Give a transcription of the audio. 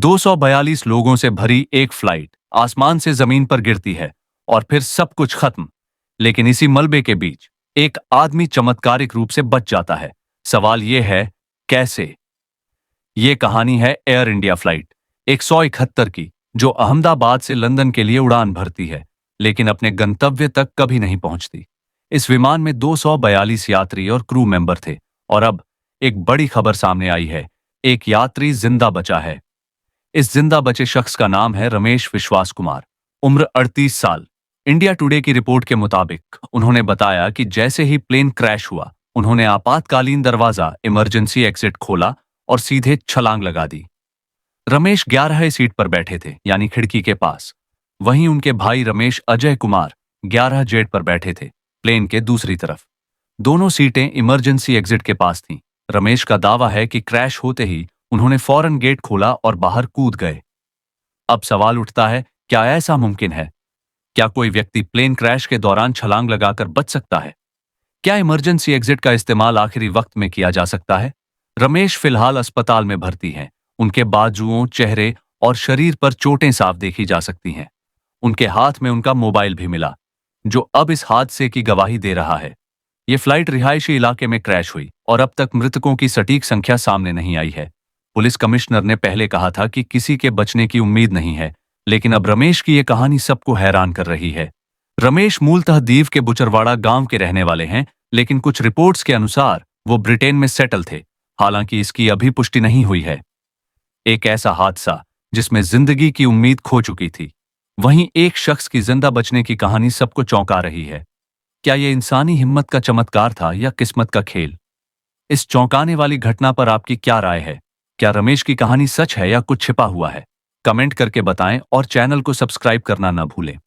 242 लोगों से भरी एक फ्लाइट आसमान से जमीन पर गिरती है और फिर सब कुछ खत्म। लेकिन इसी मलबे के बीच एक आदमी चमत्कारिक रूप से बच जाता है। सवाल यह है, कैसे? ये कहानी है एयर इंडिया फ्लाइट 171 की, जो अहमदाबाद से लंदन के लिए उड़ान भरती है, लेकिन अपने गंतव्य तक कभी नहीं पहुंचती। इस विमान में 242 यात्री और क्रू मेंबर थे और अब एक बड़ी खबर सामने आई है। एक यात्री जिंदा बचा है। इस जिंदा बचे शख्स का नाम है रमेश विश्वास कुमार, उम्र 38 साल। इंडिया टुडे की रिपोर्ट के मुताबिक उन्होंने बताया कि जैसे ही प्लेन क्रैश हुआ, उन्होंने आपातकालीन दरवाजा इमरजेंसी एग्जिट खोला और सीधे छलांग लगा दी। रमेश 11वें सीट पर बैठे थे, यानी खिड़की के पास। वहीं उनके भाई रमेश अजय कुमार 11 जेट पर बैठे थे, प्लेन के दूसरी तरफ। दोनों सीटें इमरजेंसी एग्जिट के पास थीं। रमेश का दावा है कि क्रैश होते ही उन्होंने फौरन गेट खोला और बाहर कूद गए। अब सवाल उठता है, क्या ऐसा मुमकिन है? क्या कोई व्यक्ति प्लेन क्रैश के दौरान छलांग लगाकर बच सकता है? क्या इमरजेंसी एग्जिट का इस्तेमाल आखिरी वक्त में किया जा सकता है? रमेश फिलहाल अस्पताल में भर्ती हैं। उनके बाजुओं, चेहरे और शरीर पर चोटें साफ देखी जा सकती हैं। उनके हाथ में उनका मोबाइल भी मिला, जो अब इस हादसे की गवाही दे रहा है। यह फ्लाइट रिहायशी इलाके में क्रैश हुई और अब तक मृतकों की सटीक संख्या सामने नहीं आई है। पुलिस कमिश्नर ने पहले कहा था कि किसी के बचने की उम्मीद नहीं है, लेकिन अब रमेश की यह कहानी सबको हैरान कर रही है। रमेश मूलतः दीव के बुचरवाड़ा गांव के रहने वाले हैं, लेकिन कुछ रिपोर्ट्स के अनुसार वो ब्रिटेन में सेटल थे। हालांकि इसकी अभी पुष्टि नहीं हुई है। एक ऐसा हादसा जिसमें जिंदगी की उम्मीद खो चुकी थी, वहीं एक शख्स की जिंदा बचने की कहानी सबको चौंका रही है। क्या यह इंसानी हिम्मत का चमत्कार था या किस्मत का खेल? इस चौंकाने वाली घटना पर आपकी क्या राय है? क्या रमेश की कहानी सच है या कुछ छिपा हुआ है? कमेंट करके बताएं और चैनल को सब्सक्राइब करना न भूलें।